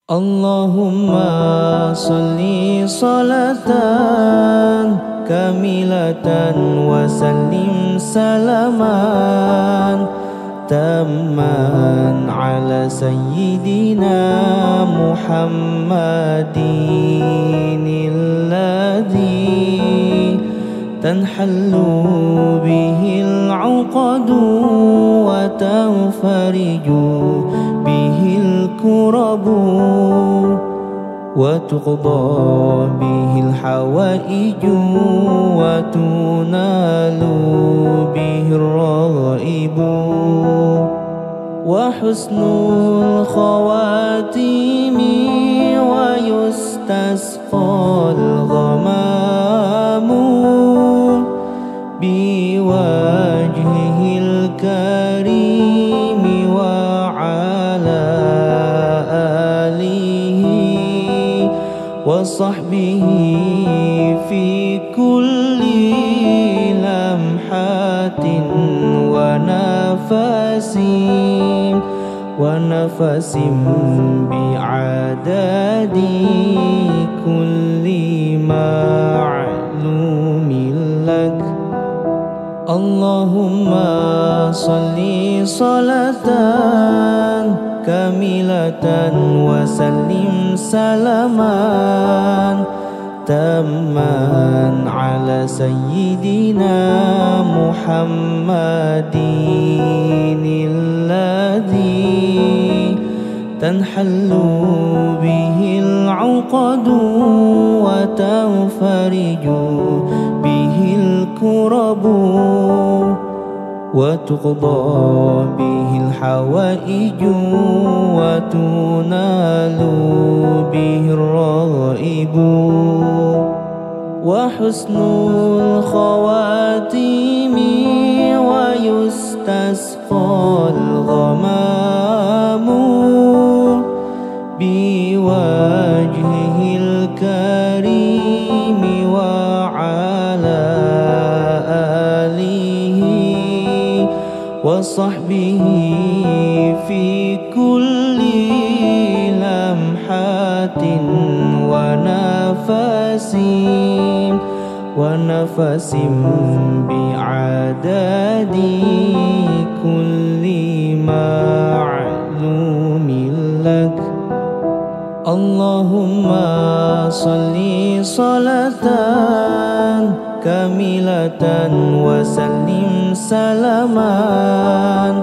Allahumma salli salatan kamilatan wa sallim salaman tamman ala sayyidina Muhammadin alladhi tanhallu bihil uqadu wa tanfariju bihil kurabu وتقضى به الحوائج وتنال به الرغائب وحسن الخواتيم ويستسقى الغمام بوجهه الكريم وعلى وصحبه في كل لمحة ونفس بعدد كل معلوم لك اللهم صل صلاة kamilatan wa sallim salaman tamman ala sayyidina Muhammadin alladhi tanhallu bihil uqadu wa tanfariju bihil kurabu وتقضى به الحوائج وتنال به الرغائب وحسن الخواتيم ويستسقى الغمام بوجهه الكريم وعلى وصحبه في كل لمحة ونفس بعدد كل معلوم لك اللهم صل صلاة kamilatan wa sallim salaman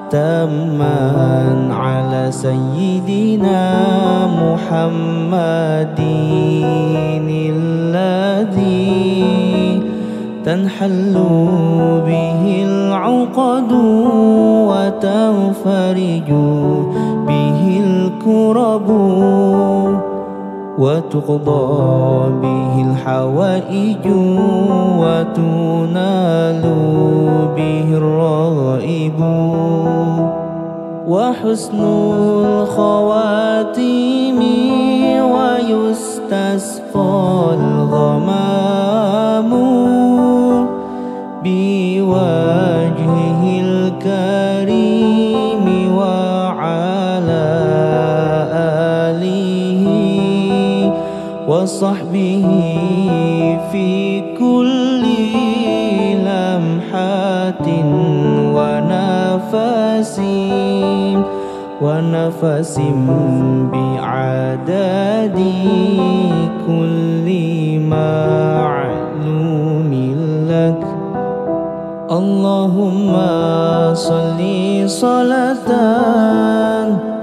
tamman ala sayyidina Muhammadin alladhi tanhallu bihil uqadu wa tanfariju bihil kurabu وتقضى به الحوائج وتنال به الرغائب وحسن الخواتيم ويستسقى الغمام بوجهه الكريم وعلى وصحبه في كل لمحة ونفس بعدد كل معلوم لك اللهم صل صلاة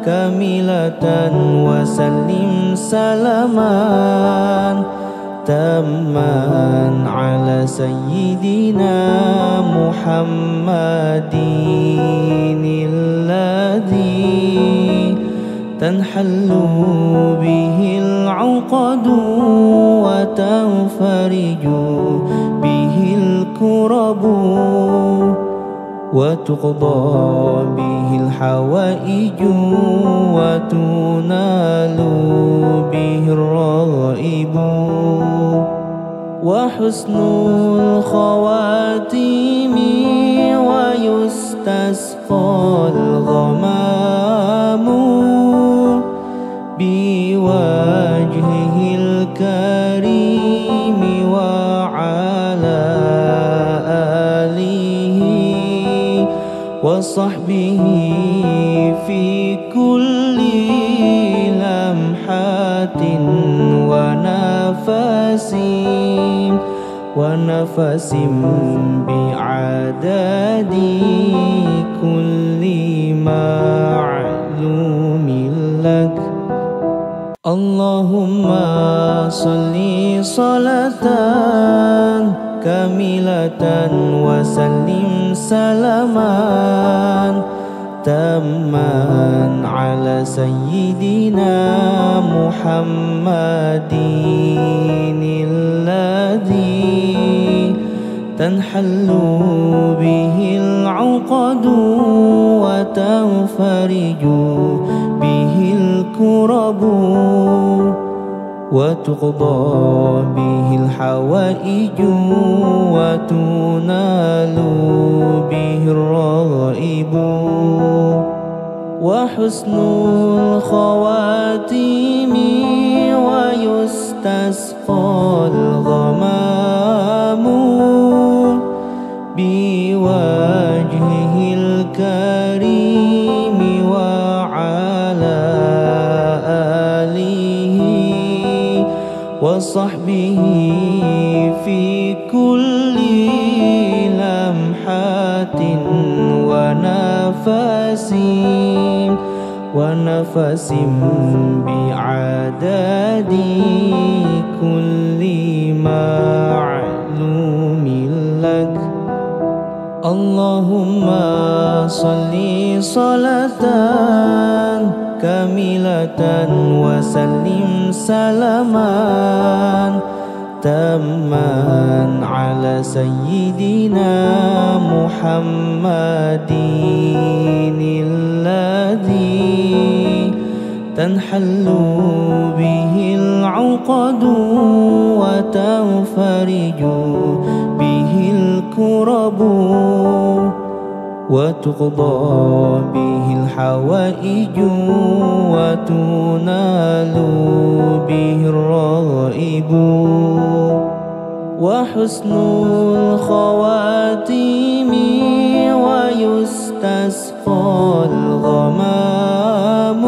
kamilatan wa sallim salaman tamman ala sayyidina Muhammadin alladhi tanhallu bihil uqadu wa tanfariju bihil kurabu وتقضى به الحوائج وتنال به الرغائب وحسن الخواتيم ويستسقى الغمام بوجهه الكريم وعلى آله وصحبه في كل لمحة ونفس بعدد كل معلوم لك. اللهم صل صلاة كاملة وسلم سلاما تاما على سيدنا محمد الذي تنحل به العقد وتنفرج به الكرب وتقضى به الحوائج وتنال به الرغائب وحسن الخواتيم ويستسقى الغمام بوجهه الكريم وعلى آله وصحبه في كل لمحة ونفس بعدد كل معلوم لك. اللهم صل صلاة كاملة وسلم سلاما تاما على سيدنا محمد الذي تنحل به العقد وتنفرج به الكرب وتقضى به الحوائج وتنال به الرغائب وحسن الخواتيم ويستسقى الغمام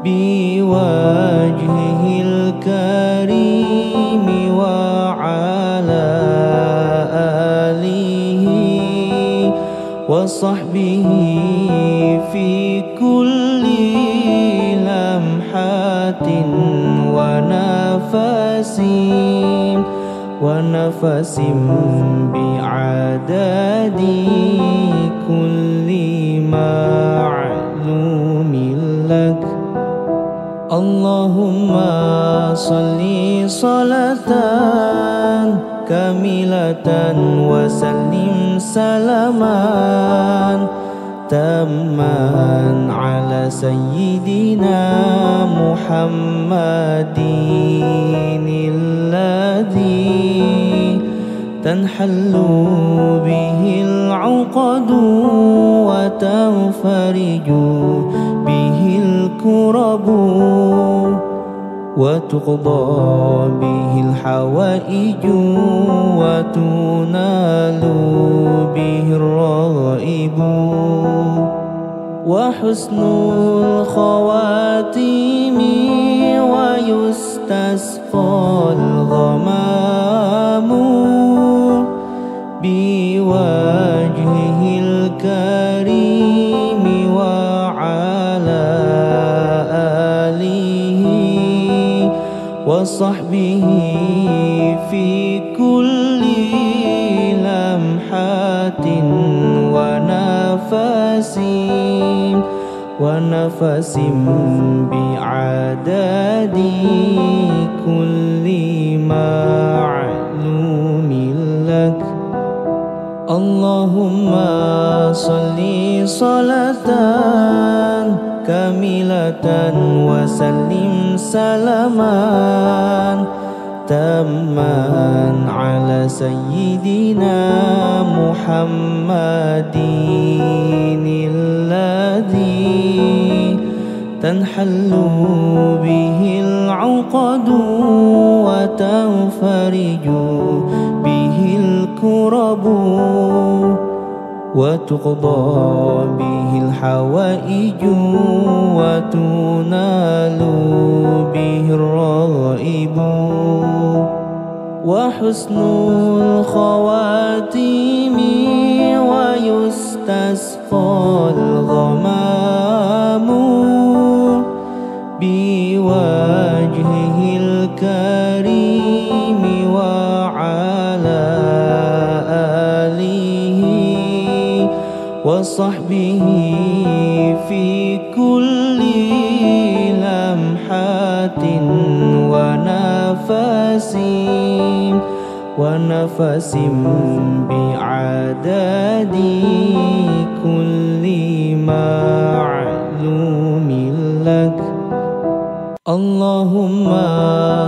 بوجهه الكريم وعلى آله وصحبه في كل لمحة ونفس بعدد كل معلوم لك. اللهم صل صلاة كاملة وسلم سلاما تاما على سيدنا محمد الذي تنحل به العقد وتنفرج به الكرب وتقضى به الحوائج وتنال به الرغائب وحسن الخواتيم ويستسقى الغمام بوجهه الكريم وعلى آله وصحبه في كل لمحة ونفس بعدد كل معلوم لك. اللهم صل صلاة كاملة وسلم سلاما تاما على سيدنا محمد الذي تنحل به العقد وتنفرج به الكرب وتقضى به الحوائج وتنال به الرغائب وحسن الخواتيم ويستسقى الغمام بوجهه الكريم وعلى آله وصحبه في كل لمحة ونفس بعدد كل معلوم لك. اللهم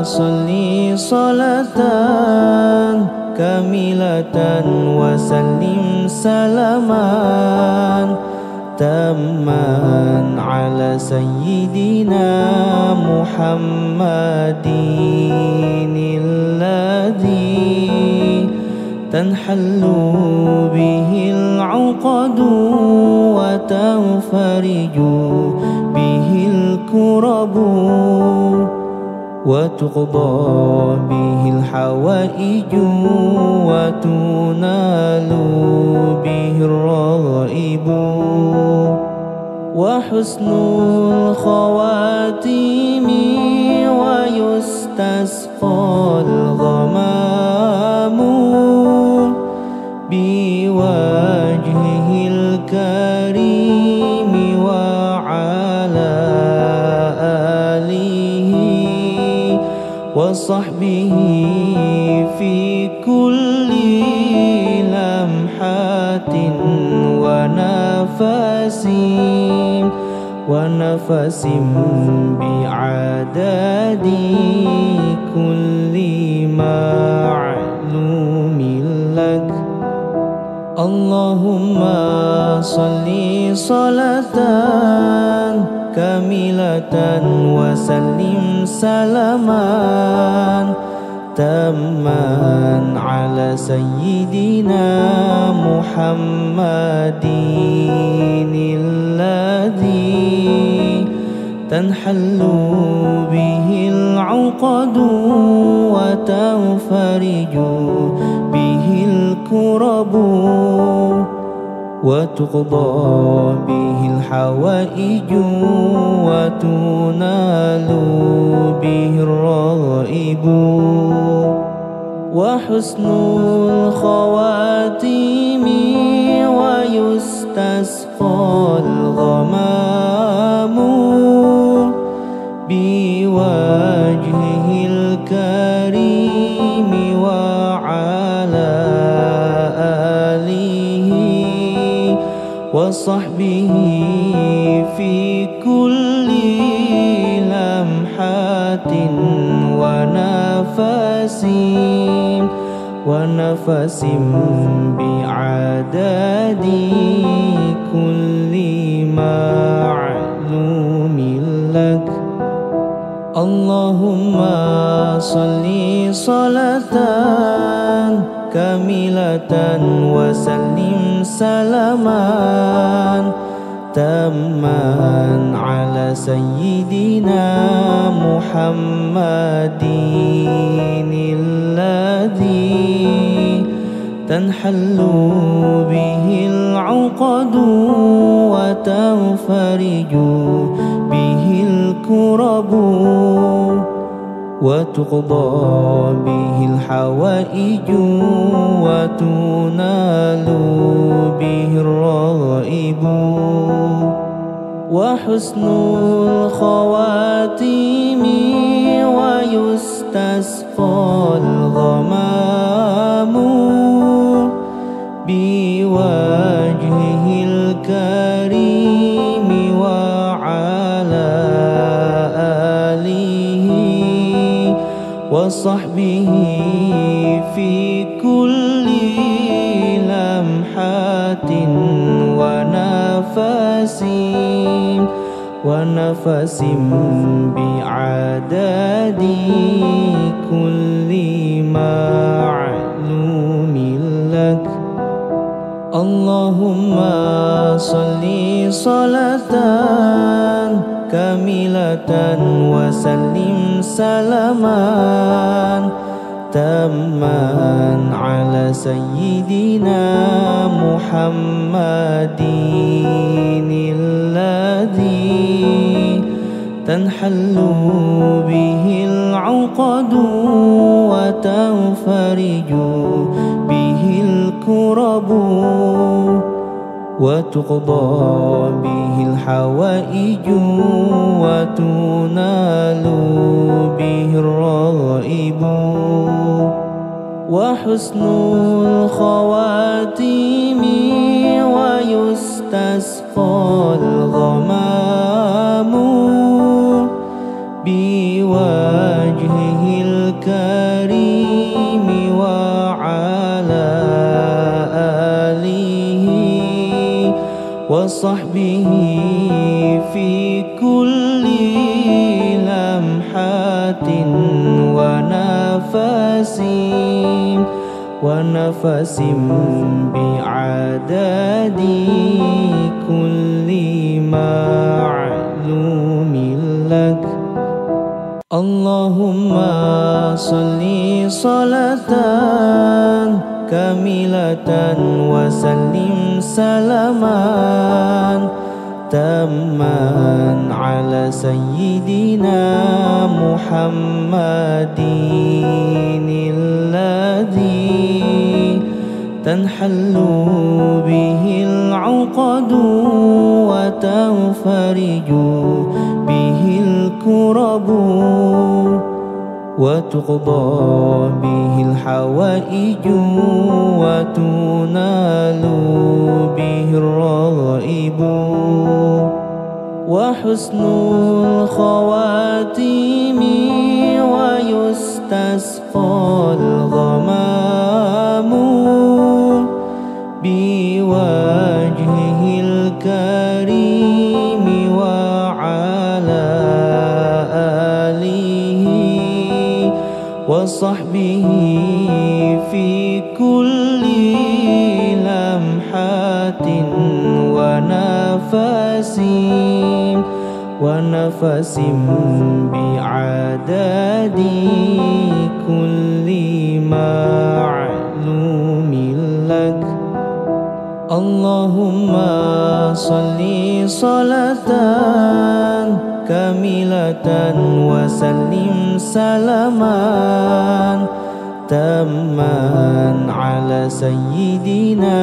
صل صلاة كاملة وسلم سلاما تاما على سيدنا محمد الذي تنحل به العقد وتنفرج به الكرب وتقضى به الحوائج وتنال به الرغائب وحسن الخواتيم ويستسقى الغمام بوجهه الكريم وعلى آله وصحبه في كل لمحة ونفس بعدد كل معلوم لك. اللهم صل صلاة كاملة وسلم سلاما تاما على سيدنا محمد الذي تنحل به العقد وتنفرج به الكرب وتقضى به الحوائج وتنال به الرغائب وحسن الخواتيم ويستسقى الغمام بوجهه الكريم وعلى آله وصحبه في كل لمحة ونفس بعدد كل معلوم لك. اللهم صل صلاة كاملة وسلم سلاما تاما على سيدنا محمد الذي تنحل به العقد وتنفرج به الكرب وتقضى به الحوائج وتنال به الرغائب وحسن الخواتيم ويستسقى الغمام بوجهه الكريم وعلى آله وصحبه في كل لمحة ونفس بعدد كل معلوم لك. اللهم صل صلاة كاملة وسلم سلاما تاما على سيدنا محمد الذي تنحل به العقد وتنفرج به الكرب وتقضى به الحوائج وتنال به الرغائب وحسن الخواتيم ويستسقى الغمام بوجهه الكريم وعلى آله وصحبه في كل لمحة ونفس بعدد كل معلوم لك. اللهم صل صلاة كاملة وسلم سلاما تاما على سيدنا محمد الذي تنحل به العقد وتنفرج به الكرب وتقضى به الحوائج وتنال به الرغائب وحسن الخواتيم ويستسقى الغمام بوجهه الكريم وعلى آله وصحبه في كل لمحة ونفس بعدد كل معلوم لك. اللهم صل صلاة كاملة وسلم سلاما تاما على سيدنا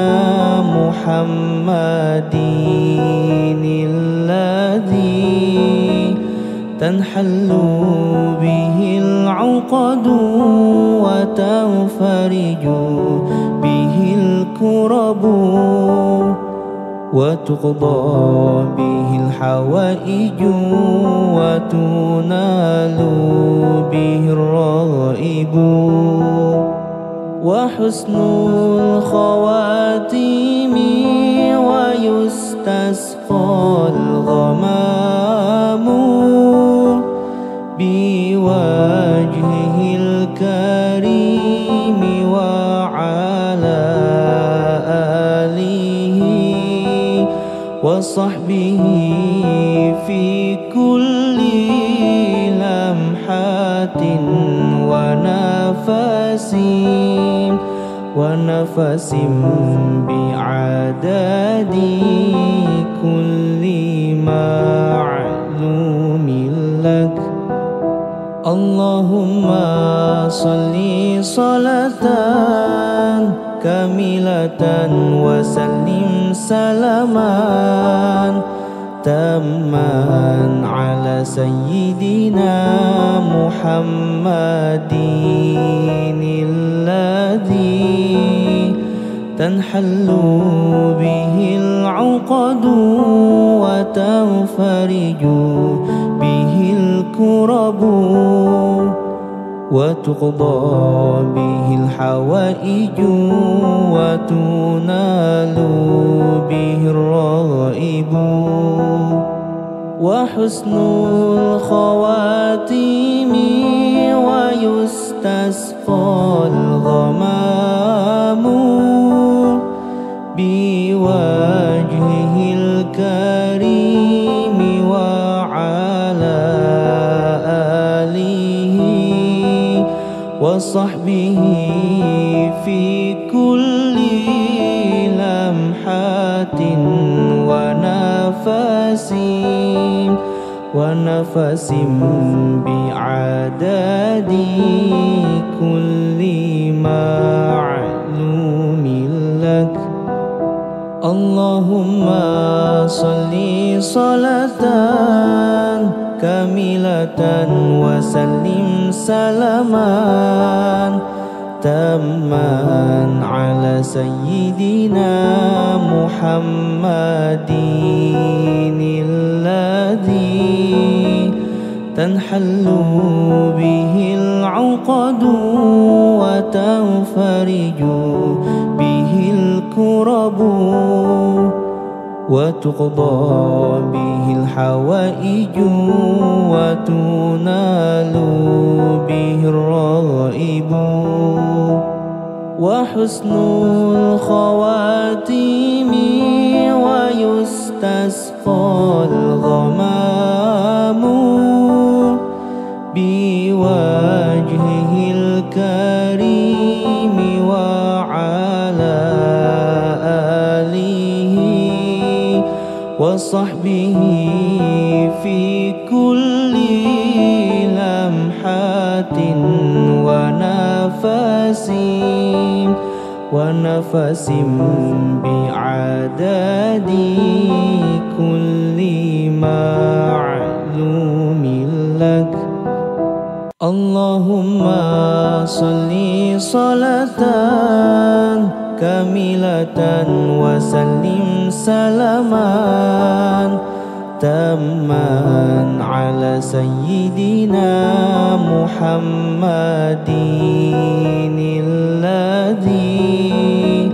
محمد الذي تنحل به العقد وتنفرج به الكرب وتقضى به الحوائج وتنال به الرغائب وحسن الخواتيم ويستسقى الغمام بوجهه الكريم وعلى آله وصحبه في كل لمحة ونفس بعدد كل معلوم لك. اللهم صل صلاة كاملة وسلم سلاما تاما على سيدنا محمد الذي تنحل به العقد وتنفرج به الكرب وتقضى به الحوائج وتنال به الرغائب وحسن الخواتيم ويستسقى الغمام بوجهه الكريم وعلى آله وصحبه في كل لمحة ونفس بعدد كل معلوم لك. اللهم صل صلاة كاملة وسلم سلاما تاما على سيدنا محمد الذي تنحل به العقد وتنفرج به الكرب وتقضى به الحوائج وتنال به الرغائب وحسن الخواتيم ويستسقى الغمام بوجهه الكريم وعلى آله وصحبه في كل لمحة ونفس بعدد كل معلوم لك. اللهم صل صلاة كاملة وسلم سلاما تاما على سيدنا محمد الذي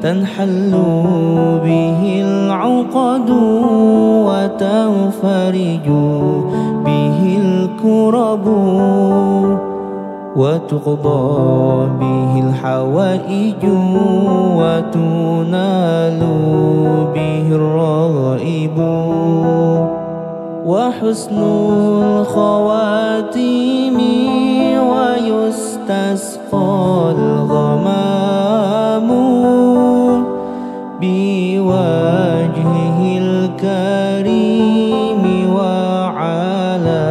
تنحل به العقد وتنفرج به الكرب وتقضى به الحوائج وتنال به الرغائب وحسن الخواتيم ويستسقى الغمام بوجهه الكريم وعلى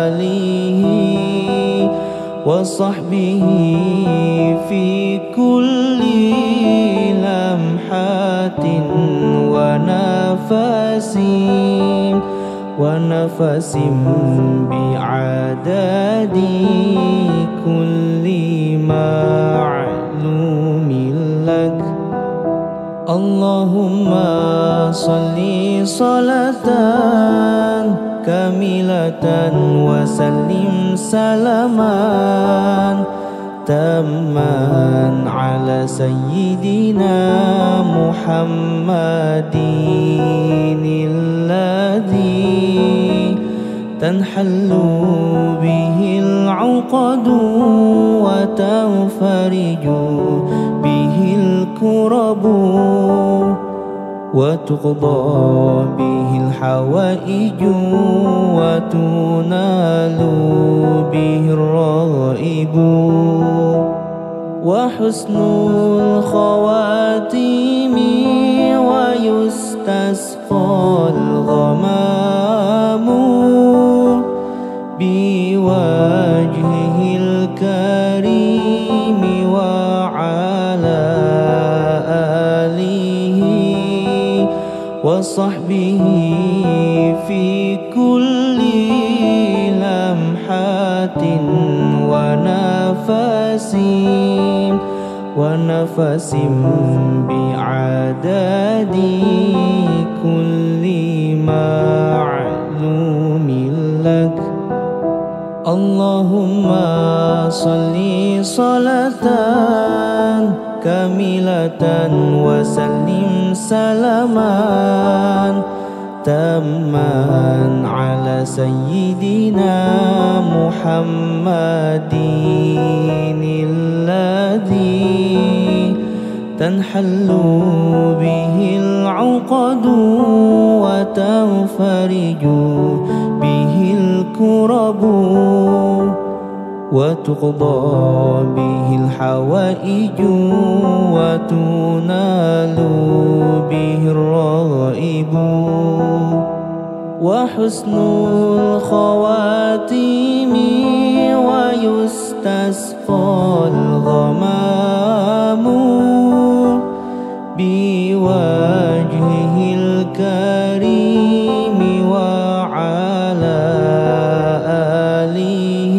آله وصحبه في كل لمحة ونفس بعدد كل معلوم لك. اللهم صل صلاة كاملة وسلم سلاما تاما على سيدنا محمد الذي تنحل به العقد وتنفرج به الكرب وتقضى به الحوائج وتنال به الرغائب وحسن الخواتيم ويستسقى الغمام بوجهه الكريم وعلى آله وصحبه في كل لمحة ونفس بعدد كل معلوم لك. اللهم صل صلاة كاملة وسلم سلاما تاما على سيدنا محمد الذي تنحل به العقد وتنفرج به الكرب وتقضى به الحوائج وتنال به الرغائب وحسن الخواتيم ويستسقى الغمام بوجهه الكريم وعلى آله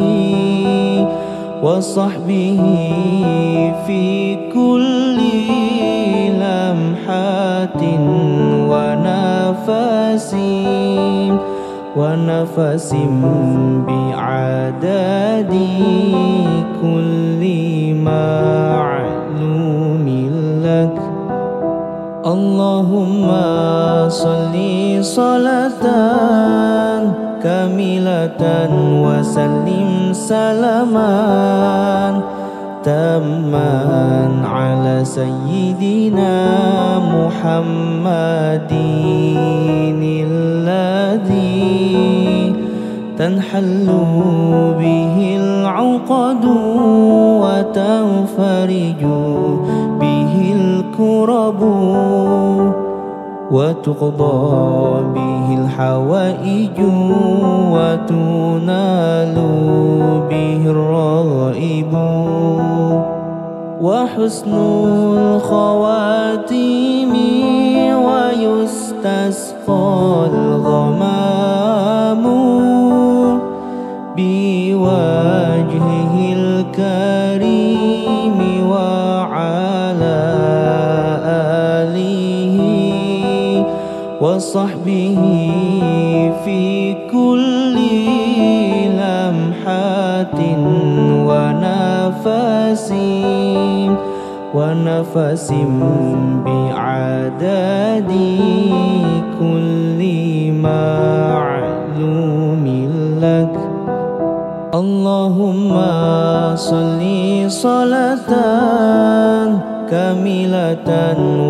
وصحبه في كل لمحة ونفس بعدد كل معلوم لك. اللهم صل صلاة كاملة وسلم سلاما تاما على سيدنا محمد الذي تنحل به العقد وتنفرج به الكرب وتقضى به الحوائج وتنال به الرغائب وحسن الخواتيم ويستسقى الغمام بوجهه الكريم وعلى آله وصحبه في كل لمحة ونفس بعدد كل معلوم لك. اللهم صل صلاة كاملة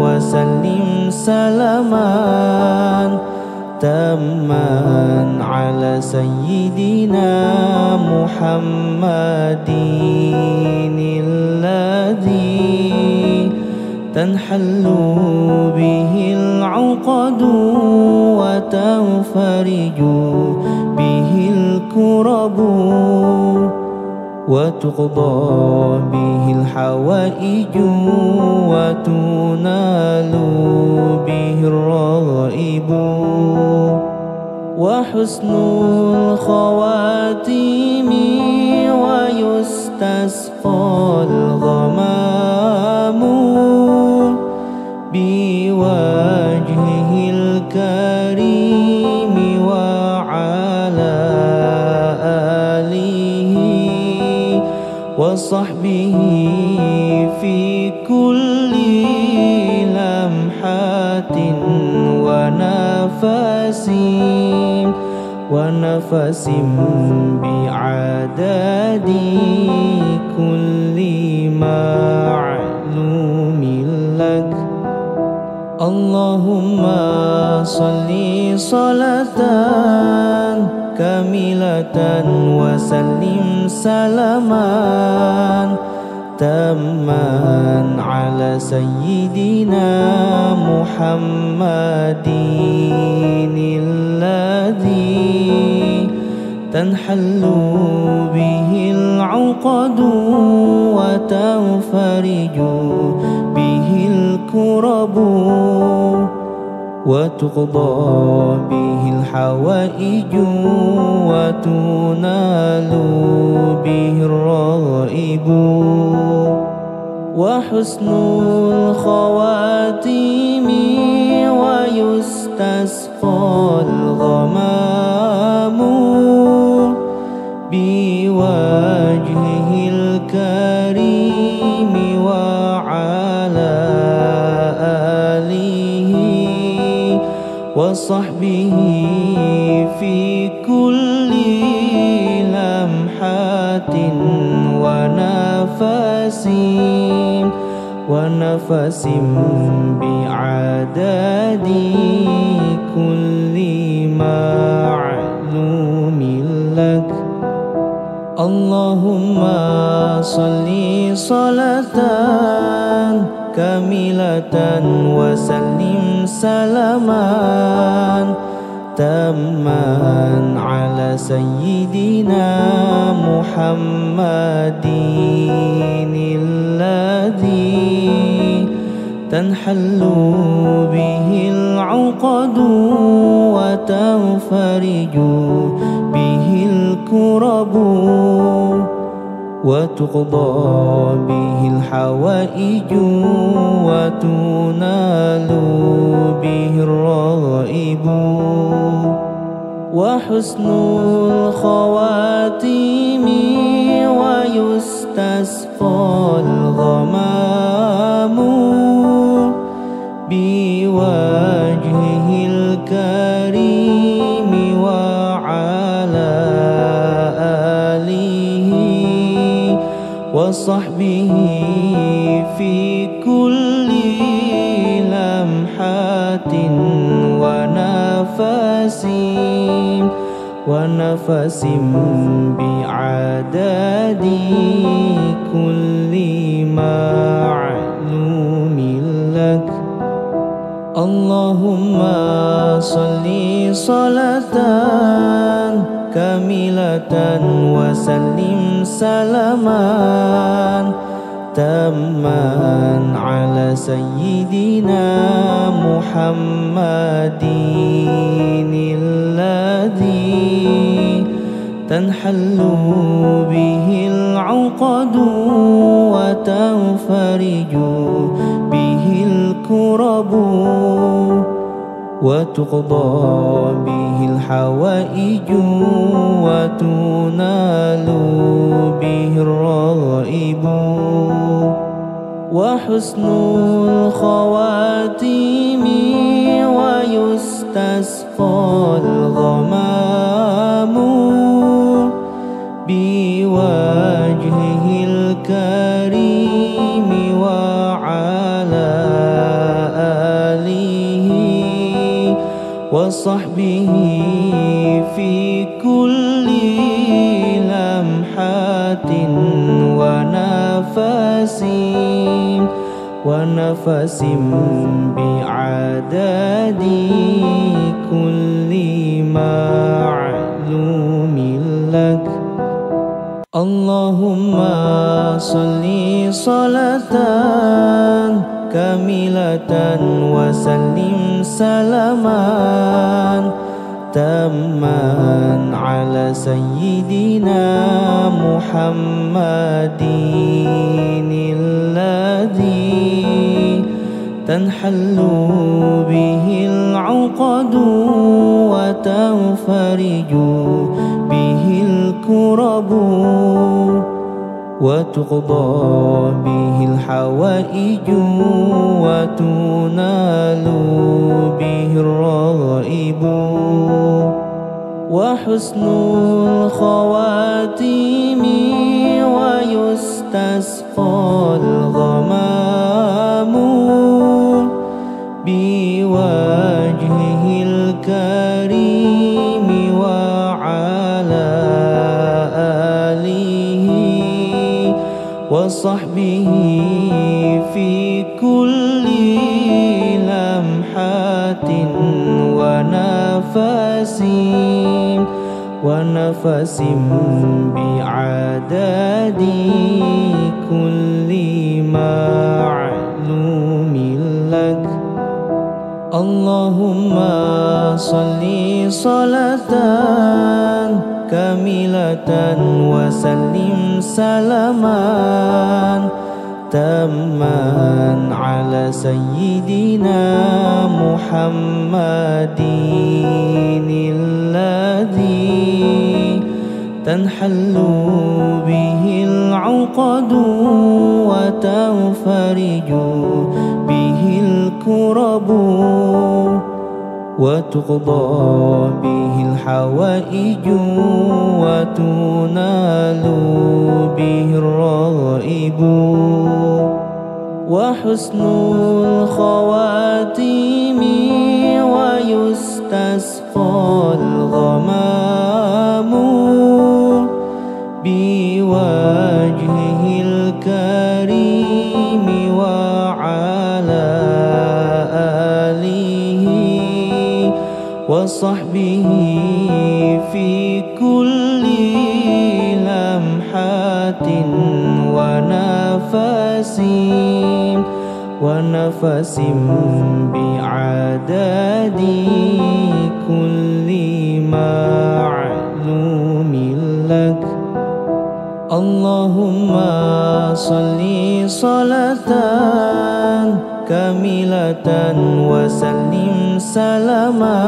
وسلم سلاما تاما على سيدنا محمد الذي تنحل به العقد وتنفرج به الكرب وتقضى به الحوائج وتنال به الرغائب وحسن الخواتيم ويستسقى الغمام بوجهه الكريم وعلى آله وصحبه في كل لمحة ونفس بعدد كل معلوم لك. اللهم صل صلاة كاملة وسلم سلاما تاما على سيدنا محمد الذي تنحل به العقد وتنفرج به الكرب وتقضى به الحوائج وتنال به الرغائب وحسن الخواتيم ويستسقى الغمام بوجهه الكريم وعلى آله وصحبه وصحبه في كل لمحة ونفس بعدد كل معلوم لك. اللهم صل صلاة كاملة وسلم سلاما تاما على سيدنا محمد الذي تنحل به العقد وتنفرج به الكرب وتقضى به الحوائج وتنال به الرغائب وحسن الخواتيم ويستسقى الغمام بوجهه الكريم وعلى آله وصحبه في كل لمحة ونفس بعدد كل معلوم لك. اللهم صل صلاة كاملة وسلم سلاما تاما على سيدنا محمد الذي تنحل به العقد وتنفرج به الكرب وتقضى به الحوائج وتنال به الرغائب وحسن الخواتيم ويستسقى الغمام بوجهه الكريم وعلى آله وصحبه في كل لمحة ونفس بعدد كل معلوم لك. اللهم صل صلاة كاملة وسلم سلاما تاما على سيدنا محمد الذي تنحل به العقد وتنفرج به الكرب وتقضى به الحوائج وتنال به الرغائب وحسن الخواتيم ويستسقى الغمام بوجهه الكريم وعلى آله وصحبه في كل لمحة ونفس بعدد كل معلوم لك. اللهم صل صلاة كاملة وسلم سلاما تاما على سيدنا محمد الذي تنحل به العقد وتنفرج به الكرب وتقضى به الحوائج وتنال به الرغائب وحسن الخواتيم ويستسقى الغمام بوجهه الكريم وعلى آله وصحبه في كل لمحة ونفس بعدد كل معلوم لك. اللهم صل صلاة كاملة وسلم سلاما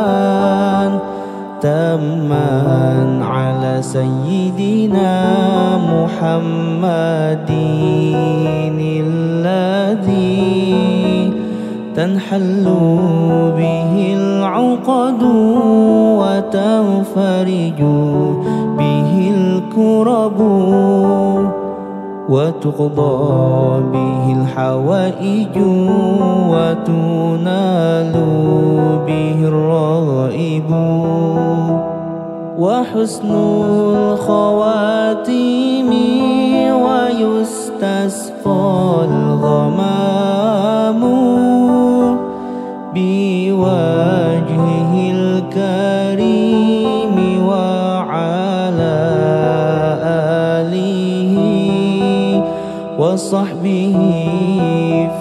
تاما على سيدنا محمد الذي تنحل به العقد وتنفرج به الكرب وتقضى به الحوائج وتنال به الرغائب وحسن الخواتيم ويستسقى الغمام بوجهه الكريم وعلى آله وصحبه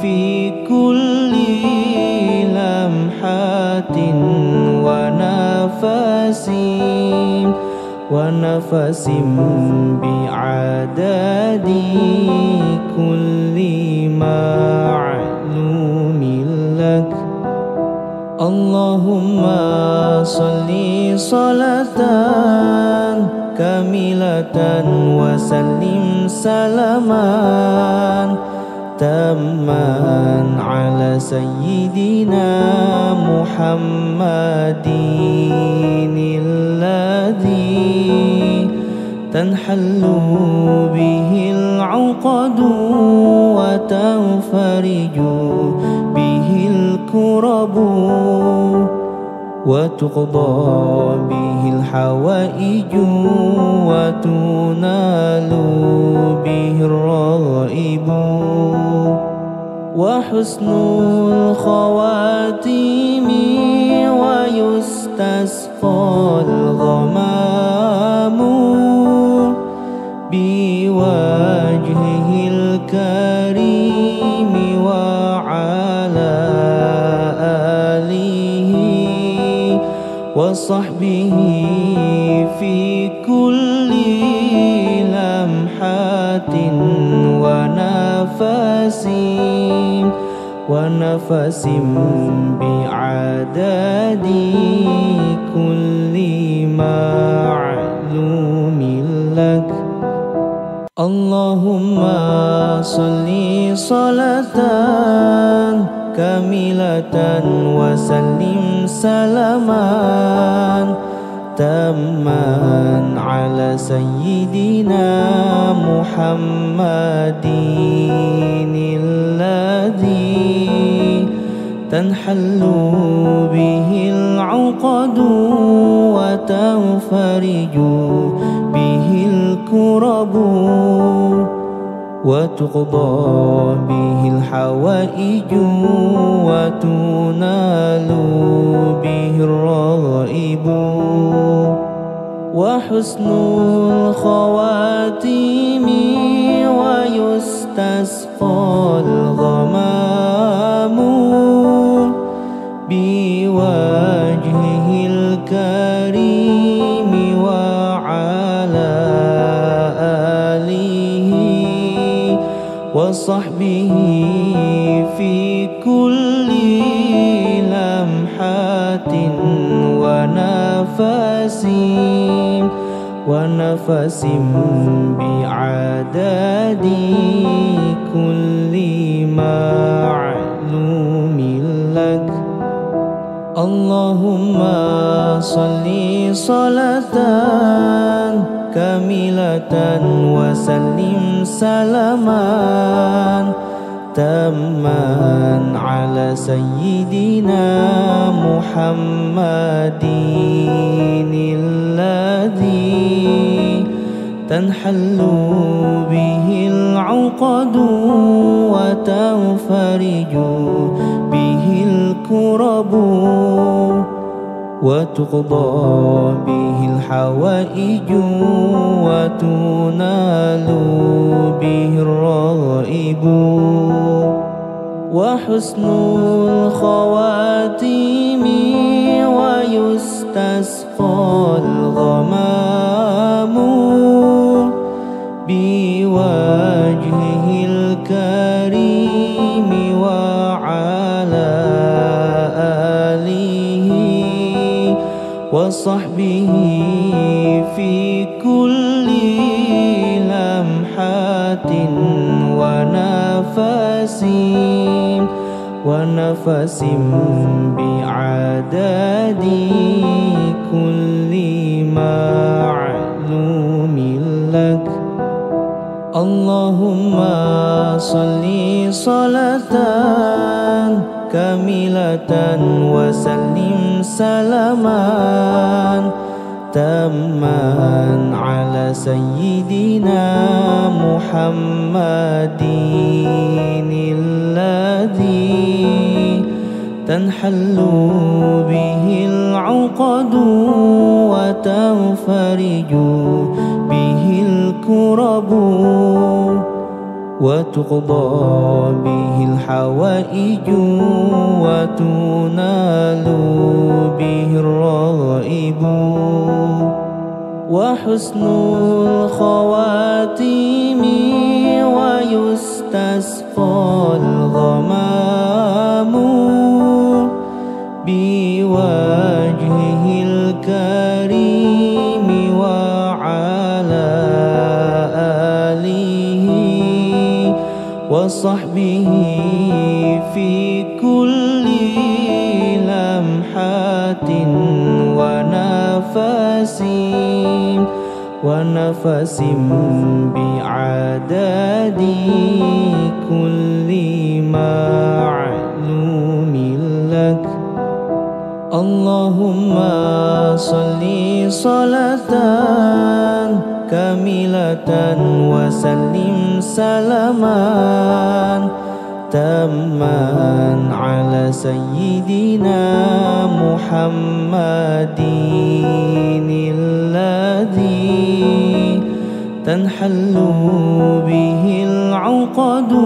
في كل لمحة ونفس بعدد كل معلوم لك. اللهم صل صلاة كاملة وسلم سلاما تاما على سيدنا محمد الذي تنحل به العقد وتنفرج به الكرب وتقضى به الحوائج وتنال به الرغائب وحسن الخواتيم ويستسقى الغمام بوجهه الكريم وعلى آله وصحبه في كل لمحة ونفس بعدد كل معلوم لك. اللهم صل صلاة كاملة وسلم سلاما تاما على سيدنا محمد الذي تنحل به العقد وتنفرج به الكرب وتقضى به الحوائج وتنال به الرغائب وحسن الخواتيم ويستسقى الغمام بوجهه الكريم وعلى آله وصحبه في كل لمحة ونفس بعدد كل معلوم لك. Allahumma salli salatan kamilatan wa sallim salaman tamman ala sayyidina Muhammadin alladhi tanhallu bihil uqadu wa tanfariju bihil kurabu wa tuqda bihil hawaiju wa tunalu bihir raibu wa husnul khawatimi wa yustasqal ghamamu biwajhihil karimi wa ala alihi wa sahbihi fi kulli lamhatin wa nafasin bi'adadi kulli ma'lumin lak. Allahumma salli salatan kamilatan wa sallim salaman tamman ala sayyidina Muhammadin alladhi tanhallu bihil uqadu wa tanfariju bihil kurabu wa tuqda bihil hawaiju wa tunalu bihir raibu wa husnul khawatimi wa yustasqal ghamamu biwajhihil karimi wa ala alihi wa sahbihi fi kulli lamhatin wa nafasin bi'adadi kulli ma'lumin lak. Allahumma salli salatan kamilatan wa sallim salaman tamman ala sayyidina Muhammadin alladhi tanhallu bihil uqadu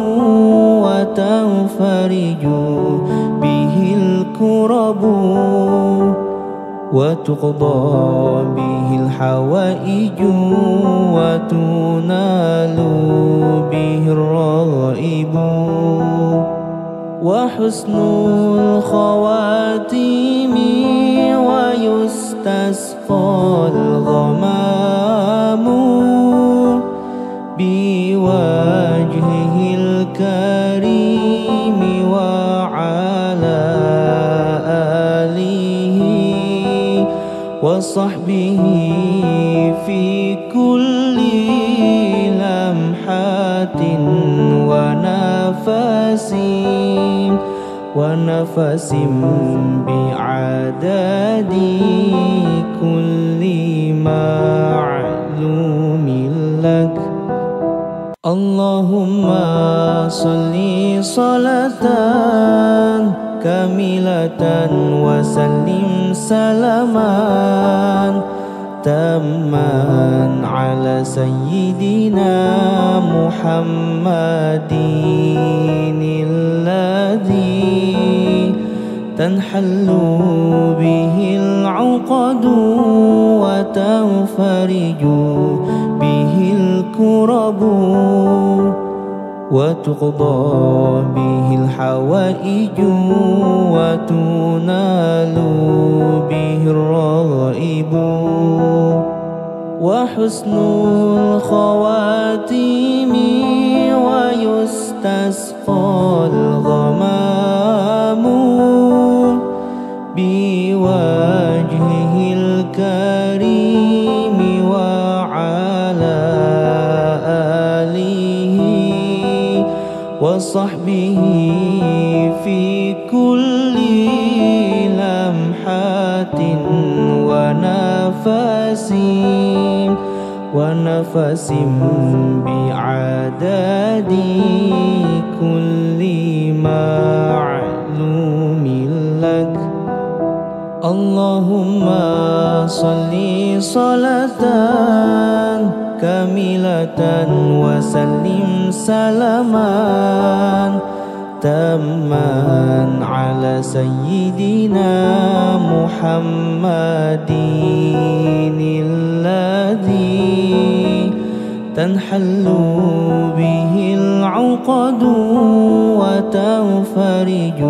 wa tanfariju bihil kurabu wa tuqda bihil hawaiju wa tunalu bihir raibu wa husnul khawatimi wa yustasqal ghamamu biwajhihil karimi wa ala alihi wa sahbihi fi kulli lamhatin wa nafasin bi'adadi kulli ma'lumin lak. Allahumma salli salatan kamilatan wa sallim salaman tamman ala sayyidina Muhammadin alladhi tanhallu bihil uqadu wa tanfariju bihil kurabu wa tuqda bihil hawaiju wa tunalu bihir raibu wa husnul khawatimi wa yustasqal ghamamu bi وصحبه في كل لمحة ونفس بعدد كل معلوم لك. اللهم صل صلاة كاملة وسلم سلاما تاما على سيدنا محمد الذي تنحل به العقد وتنفرج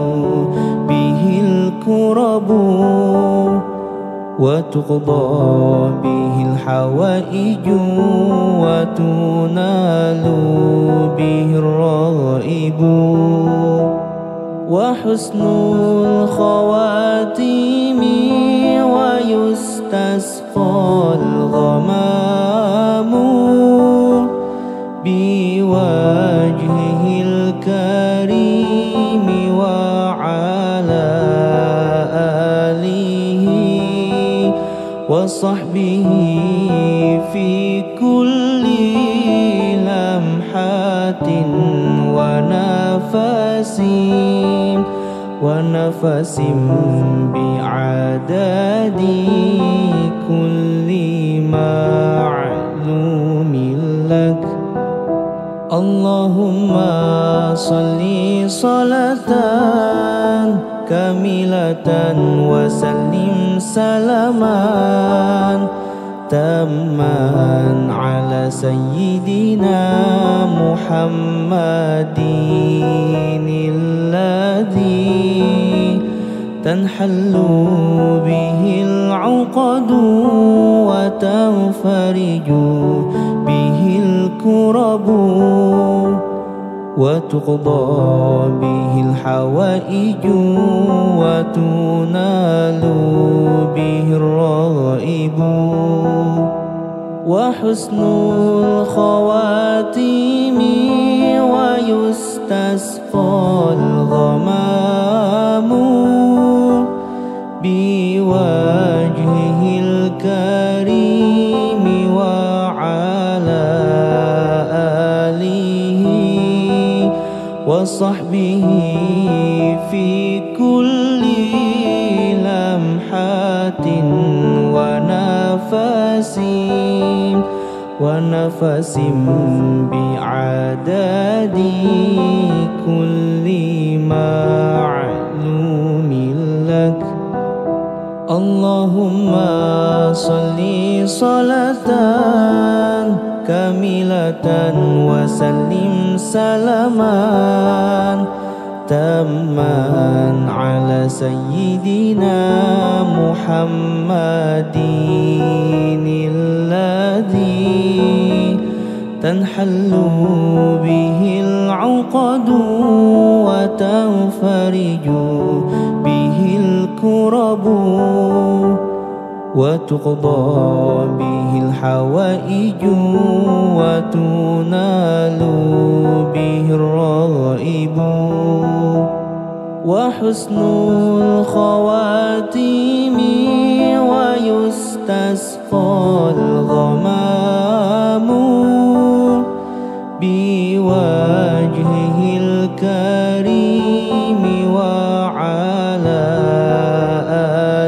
به الكرب وتقضى به الحوائج وتنال به الرغائب وحسن الخواتيم ويستسقى الغمام بوجهه الكريم وعلى آله وصحبه في كل لمحة ونفس بعدد كل معلوم لك. اللهم صل صلاة كاملة وسلم سلاما تاما على سيدنا محمد الذي تنحل به العقد وتنفرج به الكرب وتقضى به الحوائج وتنال به الرغائب وحسن الخواتيم ويستسقى الغمام بوجهه الكريم وعلى آله وصحبه في كل لمحة ونفس بعدد كل معلوم لك. اللهم صل صلاة كاملة وسلم سلاما تاما على سيدنا محمد الذي تنحل به العقد وتنفرج به الكرب وتقضى به الحوائج وتنال به الرغائب وحسن الخواتيم ويستسقى الغمام بوجهه الكريم وعلى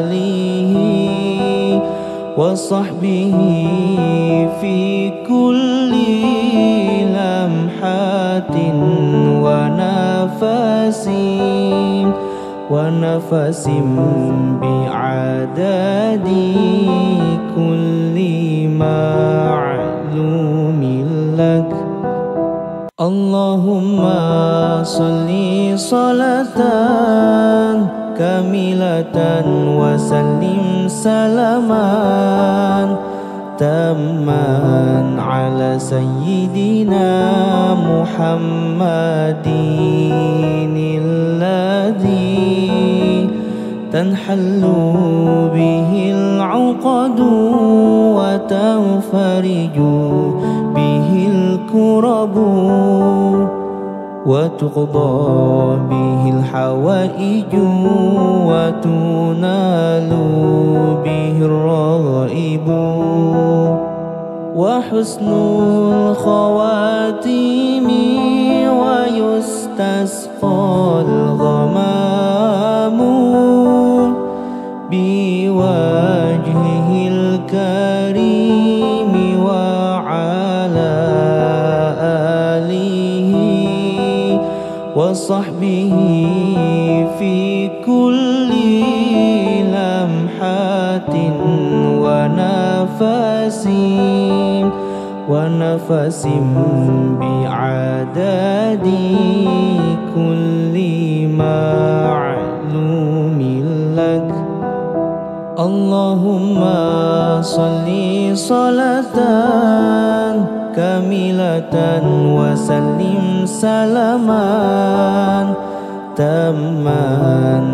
آله وصحبه في كل لمحة ونفس بعدد كل معلوم لك. اللهم صل صلاة كاملة وسلم سلاما تاما على سيدنا محمد الذي تنحل به العقد وتنفرج به الكرب وتقضى به الحوائج وتنال به الرغائب وحسن الخواتيم ويستسقى الغمام بوجهه الكريم وعلى آله وصحبه في كل لمحة ونفس بعدد كل معلوم لك. اللهم صل صلاة كاملة وسلم سلاما تاما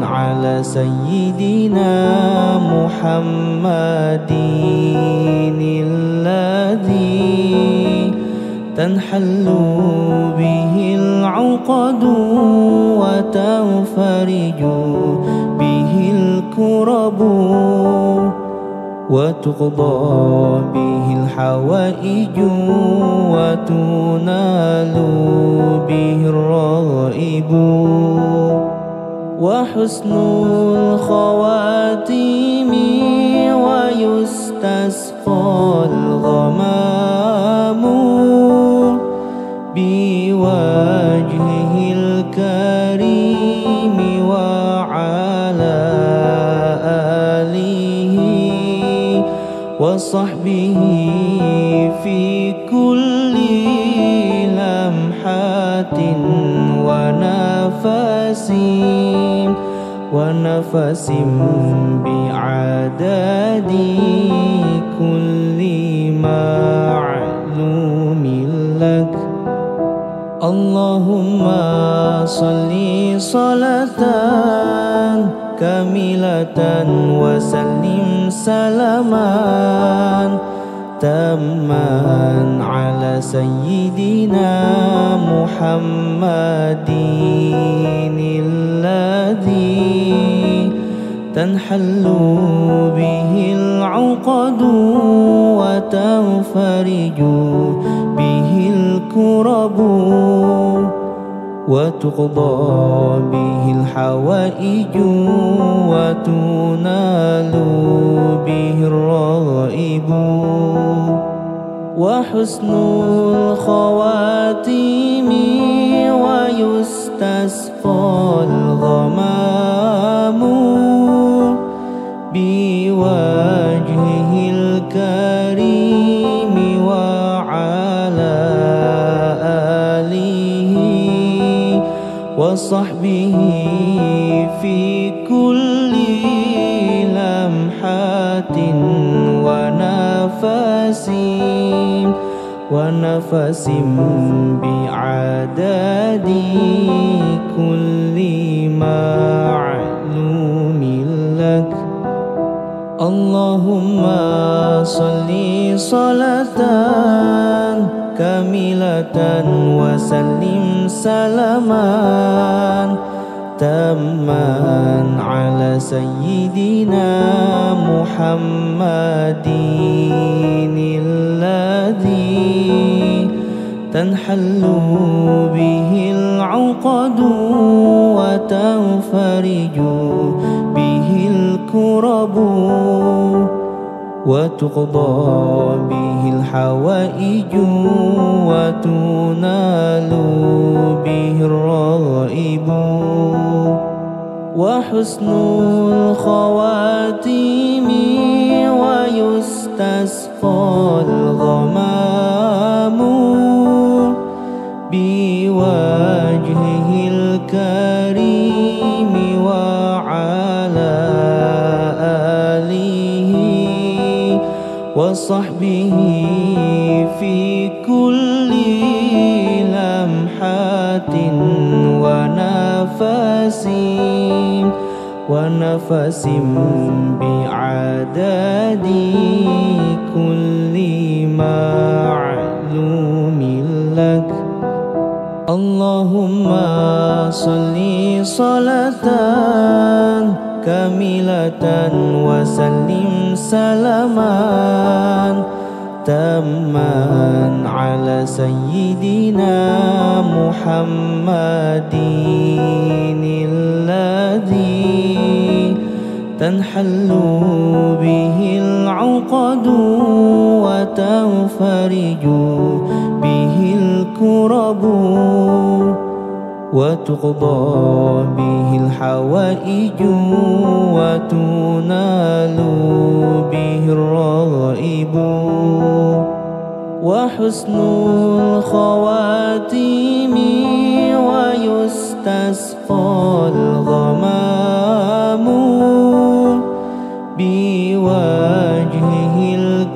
على سيدنا محمد الذي تنحل به العقد وتنفرج به الكرب وتقضى به الحوائج وتنال به الرغائب وحسن الخواتيم ويستسقى الغمام بوجهه الكريم وعلى آله وصحبه في كل لمحة ونفس بعدد كل معلوم لك. اللهم صل صلاة كاملة وسلم سلاما تاما على سيدنا محمد الذي تنحل به العقد وتنفرج به الكرب وتقضى به الحوائج وتنال به الرغائب وحسن الخواتيم ويستسقى الغمام بوجهه الكريم وعلى آله وصحبه في كل لمحة ونفس بعدد كل معلوم لك. اللهم صل صلاة كاملة وسلم سلاما تاما على سيدنا محمد الذي تنحل به العقد وتنفرج به الكرب وتقضى به الحوائج وتنال به الرغائب وحسن الخواتيم ويستسقى الغمام بوجهه الكريم وعلى آله وصحبه في كل لمحة ونفس بعدد كل معلوم لك. الله Allahumma salli salatan kamilatan wa sallim salaman tamman ala sayyidina Muhammadin alladhi tanhallu bihil uqadu wa tanfariju bihil kurabu wa tuqda bihil hawaiju wa tunalu bihir raibu wa husnul khawatimi wa yustasqal ghamamu biwajhihil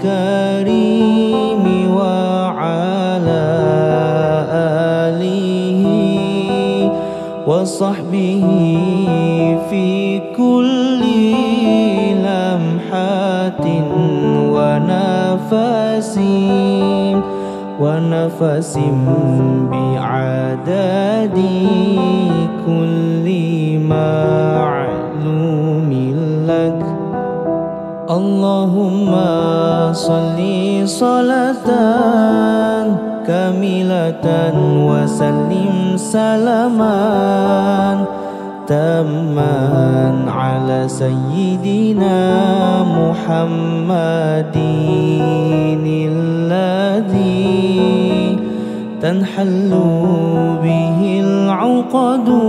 karimi wa ala alihi wa sahbihi fi kulli lamhatin wa nafasin bi'adadi kulli ma'lumin lak. Allahumma salli salatan kamilatan wa sallim salaman tamman ala sayyidina Muhammadin alladhi tanhallu bihil uqadu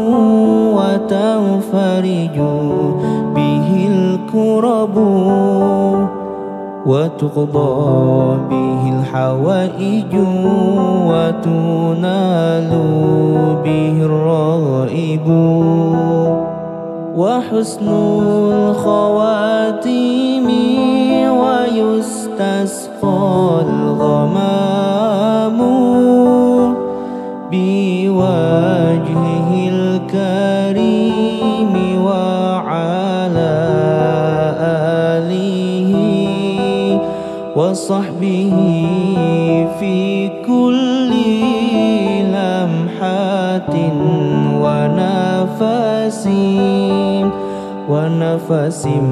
wa tanfariju bihil kurabu wa tuqda bihil hawaiju wa tunalu bihir raibu wa husnul khawatimi wa yustasqal ghamamu biwajhihil karimi wa ala alihi wa sahbihi fi kulli lamhatin wa nafasin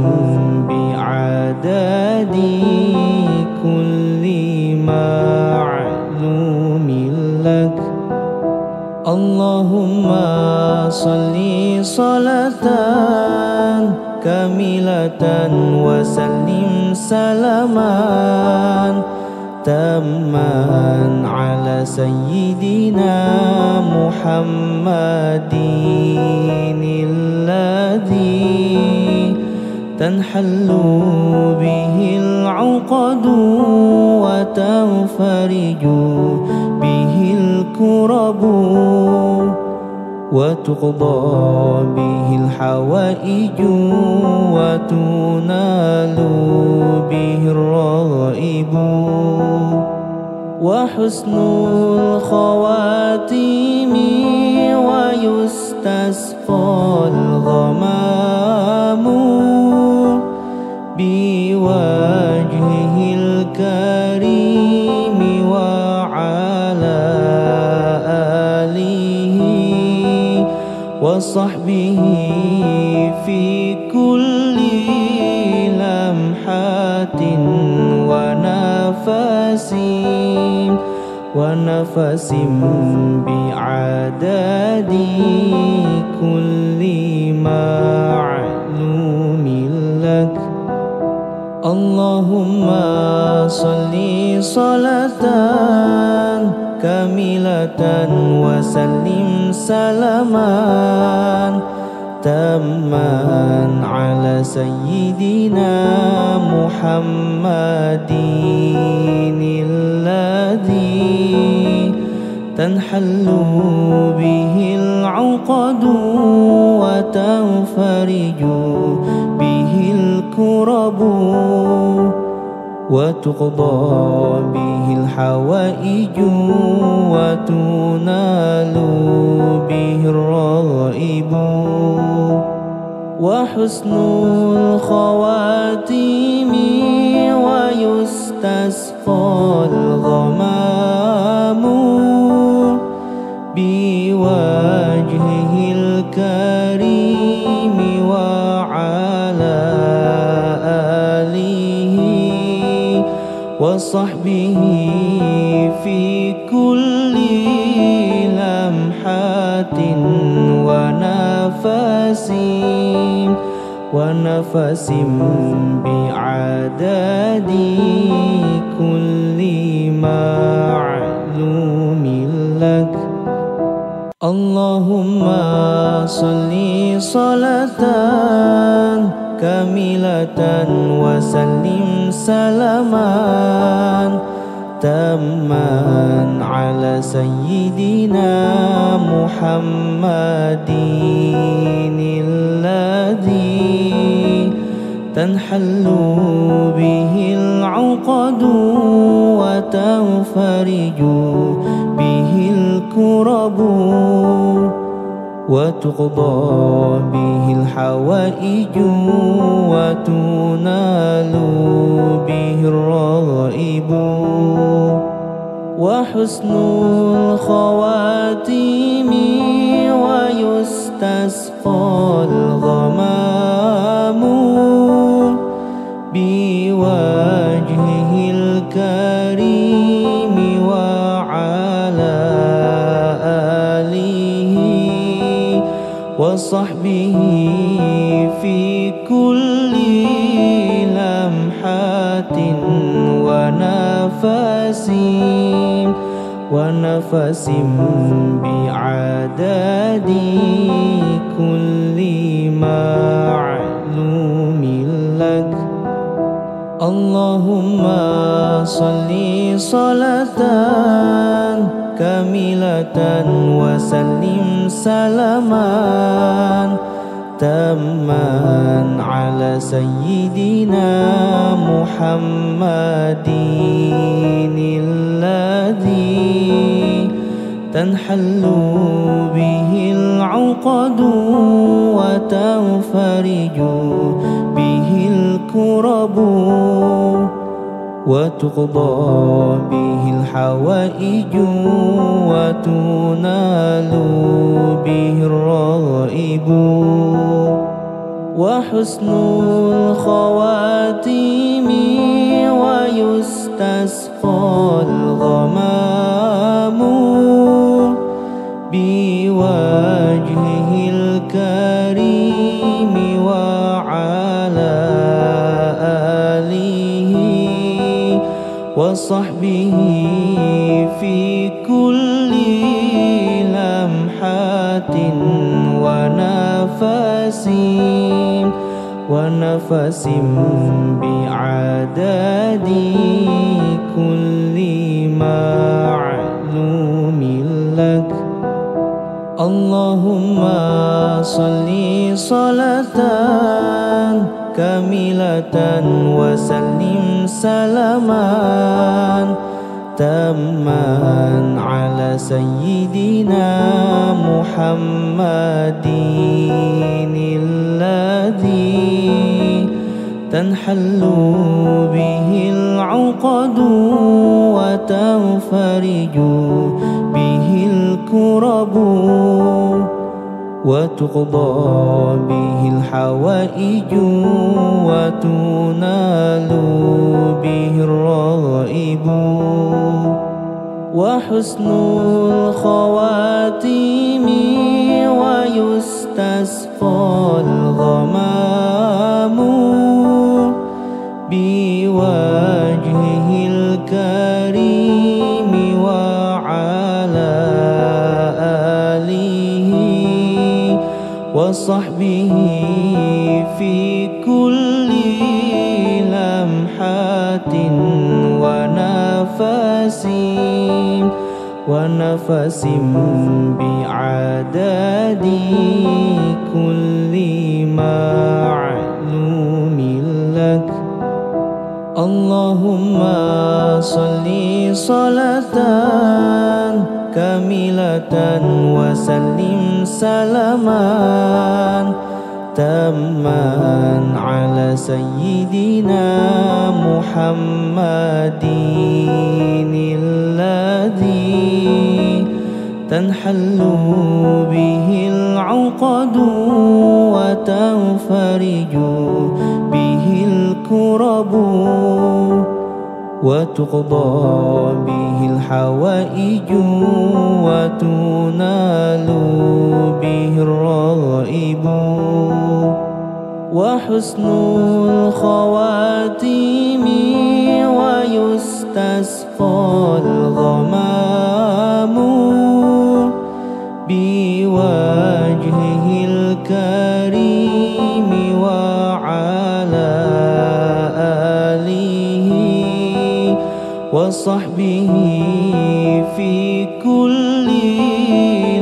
bi'adadi kulli ma'lumin lak. Allahumma salli salatan kamilatan wa sallim salaman tamman ala sayyidina Muhammadin alladhi tanhallu bihil uqadu wa tanfariju bihil kurabu wa tuqda bihil hawaiju wa tunalu bihir raibu wa husnul khawatimi wa yustasqal ghamamu biwajhihil karimi wa ala alihi wa sahbihi fi kulli lamhatin wa nafasin bi'adadi kulli ma'lumin lak. Allahumma salli salatan kamilatan wa sallim salaman tamman ala sayyidina Muhammadin alladhi tanhallu bihil uqadu wa tanfariju bihil kurabu wa tuqda bihil hawaiju wa tunalu bihir raibu wa husnul khawatimi wa yustasqal ghamamu biwa كل لمحة ونفس بعدد كل معلوم لك. اللهم صل صلاة كاملة وسلم سلاما تاما على سيدنا محمد الذي تنحل به العقد وتنفرج به الكرب وتقضى به الحوائج وتنال به الرغائب وحسن الخواتيم ويستسقى الغمام بوجهه الكريم وعلى آله وصحبه في كل لمحة ونفس بعدد كل معلوم لك. اللهم صل صلاة كاملة وسلم سلاما تاما على سيدنا محمد الذي تنحل به العقد وتنفرج به الكرب وتقضى به الحوائج وتنال به الرغائب وحسن الخواتيم ويستسقى الغمام بوجهه الكريم وعلى آله وصحبه في كل لمحة ونفس بعدد كل معلوم لك. اللهم صل صلاة كاملة وسلم سلاما تاما على سيدنا محمد الذي تنحل به العقد وتنفرج به الكرب وتقضى به الحوائج وتنال به الرغائب وحسن الخواتيم ويستسقى الغمام بوجهه الكريم وعلى آله وصحبه في كل لمحة ونفس بعدد كل معلوم لك. اللهم صل صلاة كاملة وسلم سلاما تاما على سيدنا محمد الذي تنحل به العقد وتنفرج به الكرب وتقضى به الحوائج وحسن الخواتيم ويستسقى الغمام بوجهه الكريم وعلى آله وصحبه في كل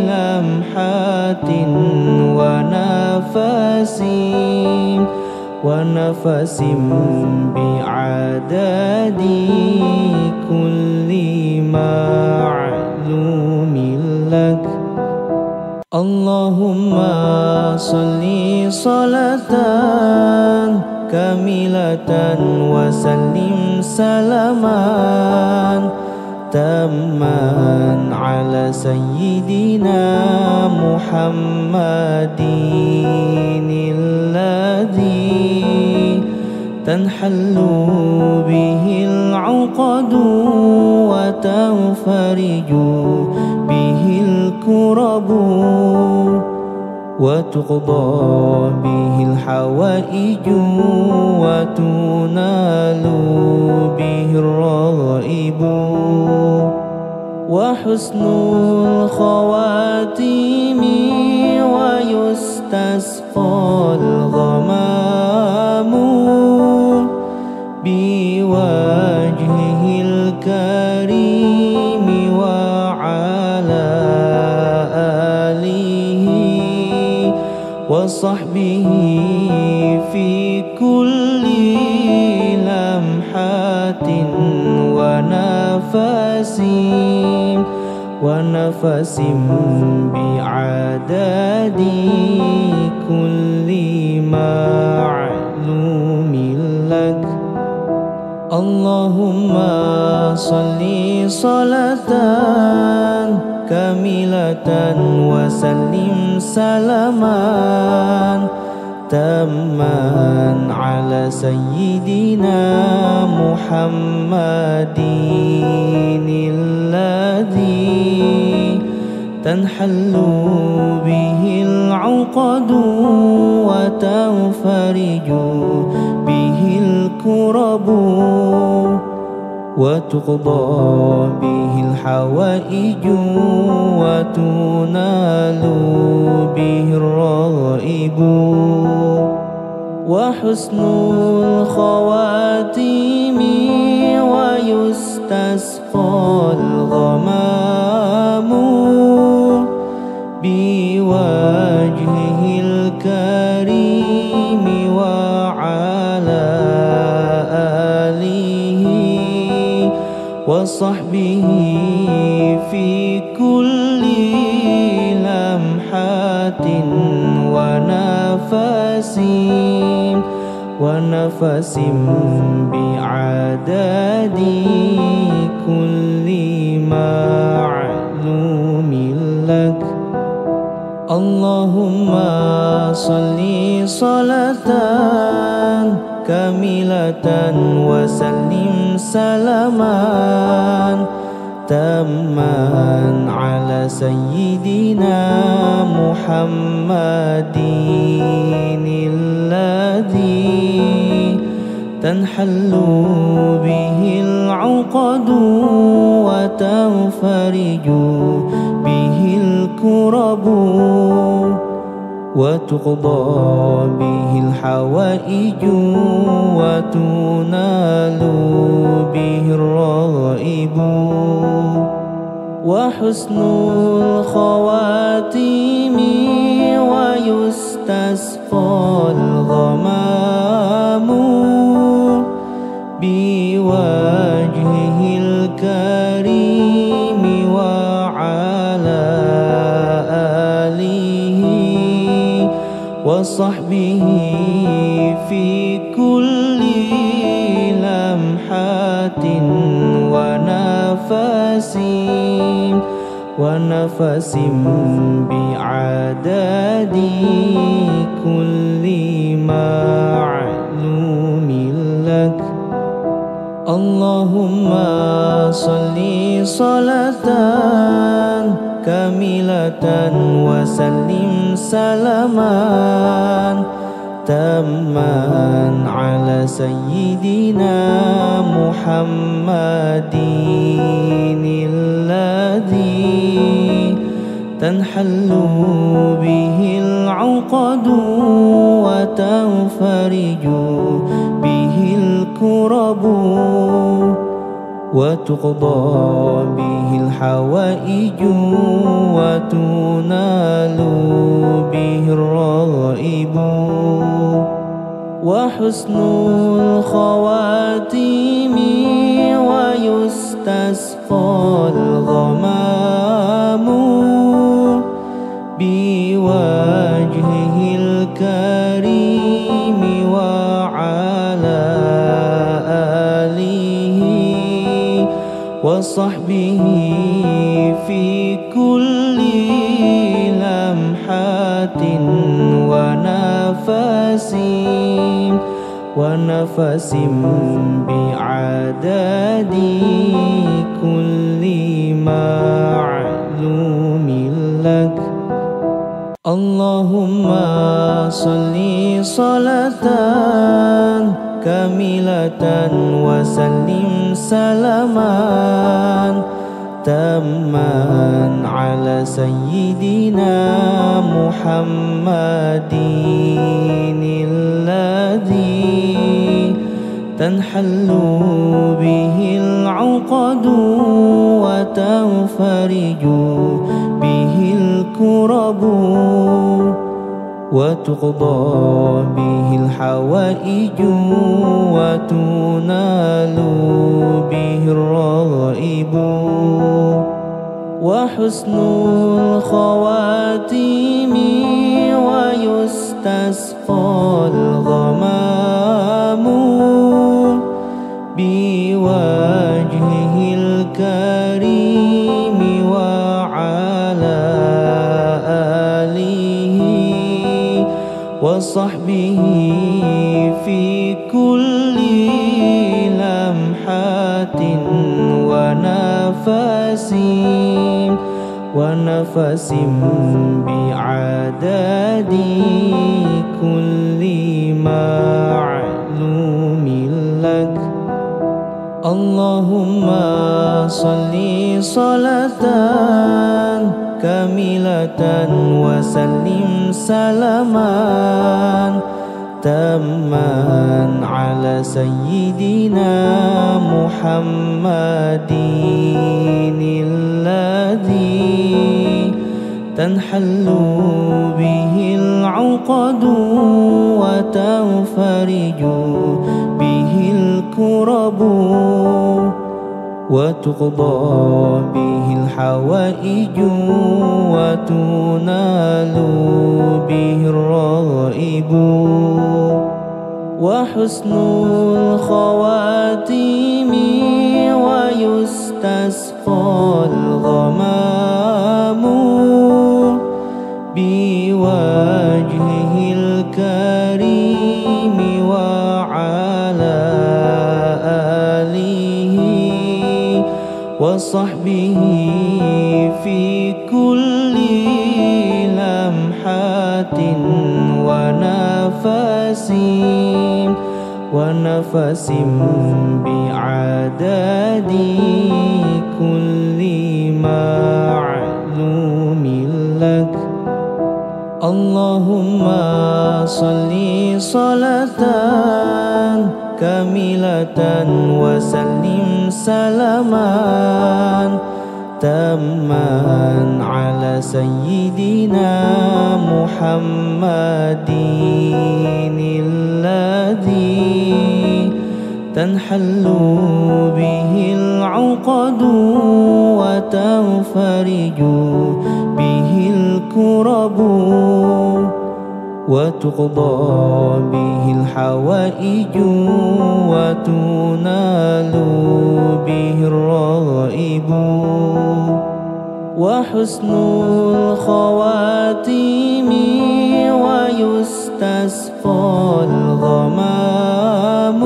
لمحة ونفس بعدد كل معلوم لك. اللهم صل صلاة كاملة وسلم سلاما تاما على سيدنا محمد الذي تنحل به العقد وتنفرج به الكرب وتقضى به الحوائج وتنال به الرغائب وحسن الخواتيم ويستسقى الغمام بوجهه الكريم وعلى آله وصحبه في كل لمحة ونفس بعدد كل معلوم لك. اللهم صل صلاة كاملة وسلم سلاما تاما على سيدنا محمد الذي تنحل به العقد وتنفرج به الكرب وتقضى به الحوائج وتنال به الرغائب وحسن الخواتيم ويستسقى الغمام بوجهه الكريم وعلى آله وصحبه في كل لمحة ونفس بعدد كل معلوم لك. اللهم صل صلاة كاملة وسلم سلاما تاما على سيدنا محمد الذي تنحل به العقد وتنفرج به الكرب وتقضى به الحوائج وتنال به الرغائب وحسن الخواتيم ويستسقى الغمام بوجهه الكريم وعلى آله وصحبه في كل لمحة ونفس بعدد كل معلوم لك. اللهم صل صلاة كاملة وسلم سلاما تاما على سيدنا محمد الذي تنحل به العقد وتنفرج به الكرب وتقضى به الحوائج وتنال به الرغائب وحسن الخواتيم ويستسقى الغمام بوجهه الكريم وعلى آله وصحبه في كل لمحة ونفس بعدد كل معلوم لك. اللهم صل صلاة كاملة وسلم سلاما تاما على سيدنا محمد الذي تنحل به العقد وتنفرج به الكرب وتقضى به الحوائج وتنال به الرغائب وحسن الخواتيم ويستسقى الغمام بوجهه الكريم وعلى آله وصحبه في كل لمحة ونفس بعدد كل معلوم لك. اللهم صل صلاة كاملة وسلم سلاما تاما على سيدنا محمد الذي تنحل به العقد وتنفرج به الكرب وتقضى به الحوائج وتنال به الرغائب وحسن الخواتيم ويستسقى الغمام بوجهه الكريم وعلى آله وصحبه في كل لمحة ونفس بعدد كل معلوم لك. اللهم صل صلاة كاملة وسلم سلاما تاما على سيدنا محمد الذي تنحل به العقد وتنفرج به الكرب وتقضى به الحوائج وتنال به الرغائب وحسن الخواتيم ويستسقى الغمام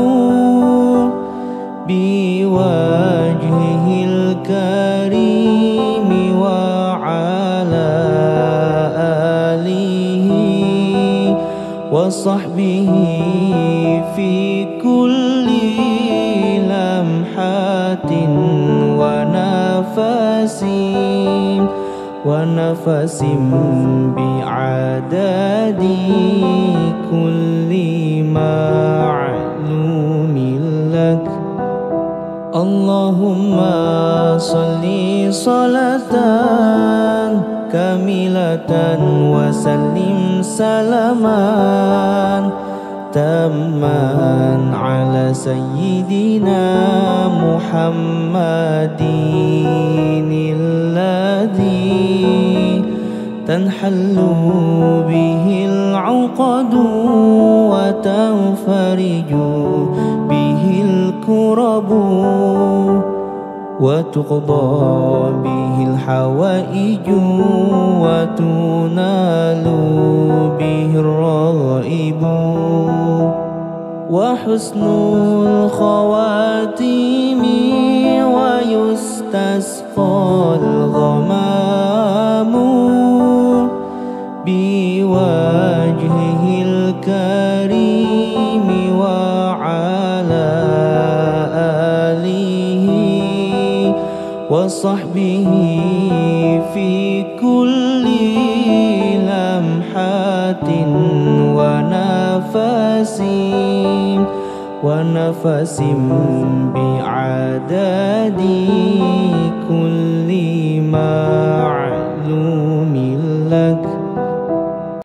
بوجهه الكريم وعلى آله وصحبه في كل لمحة ونفس بعدد كل معلوم لك. اللهم صل صلاة كاملة وسلم سلاما تاما على سيدنا محمد الذي تنحل به العقد وتنفرج به الكرب وتقضى به الحوائج وتنال به الرغائب وحسن الخواتيم ويستسقى الغمام بوجهه الكريم وعلى آله وصحبه في كل لمحة ونفس بعدد كل ما